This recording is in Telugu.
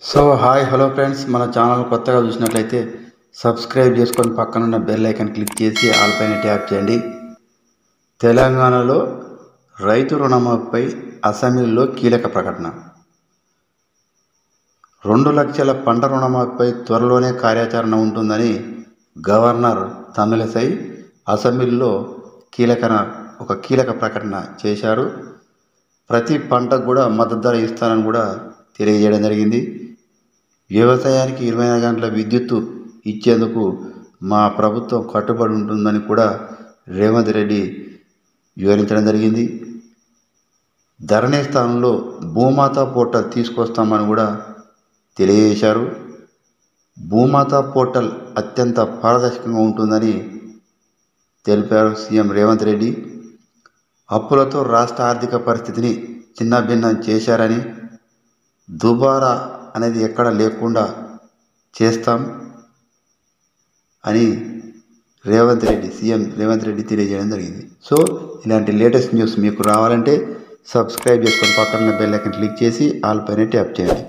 సో హాయ్ హలో ఫ్రెండ్స్, మన ఛానల్ కొత్తగా చూసినట్లయితే సబ్స్క్రైబ్ చేసుకొని పక్కనున్న బెల్ ఐకాన్ క్లిక్ చేసి ఆల్ పైన ట్యాప్ చేయండి. తెలంగాణలో రైతు రుణమాఫీపై అసెంబ్లీలో కీలక ప్రకటన. 2 లక్షల పంట రుణమాఫీపై త్వరలోనే కార్యాచరణ ఉంటుందని గవర్నర్ తమిళసై అసెంబ్లీలో కీలక ప్రకటన చేశారు. ప్రతి పంటకు కూడా మద్దతు ధర ఇస్తానని కూడా తెలియజేయడం జరిగింది. వ్యవసాయానికి 24 గంటల విద్యుత్తు ఇచ్చేందుకు మా ప్రభుత్వం కట్టుబడి ఉంటుందని కూడా రేవంత్ రెడ్డి వివరించడం జరిగింది. ధరణి స్థానంలో భూమాతా పోర్టల్ తీసుకొస్తామని కూడా తెలియజేశారు. భూమాతా పోర్టల్ అత్యంత పారదర్శకంగా ఉంటుందని తెలిపారు సీఎం రేవంత్ రెడ్డి. అప్పులతో రాష్ట్ర ఆర్థిక పరిస్థితిని చిన్నభిన్నం చేశారని, దుబారా అనేది ఎక్కడ లేకుండా చేస్తాం అని సీఎం రేవంత్ రెడ్డి తెలియజేయడం జరిగింది. సో ఇలాంటి లేటెస్ట్ న్యూస్ మీకు రావాలంటే సబ్స్క్రైబ్ చేసుకొని పక్కన బెల్ ఐకాన్ క్లిక్ చేసి ఆల్ పైన ట్యాప్ చేయండి.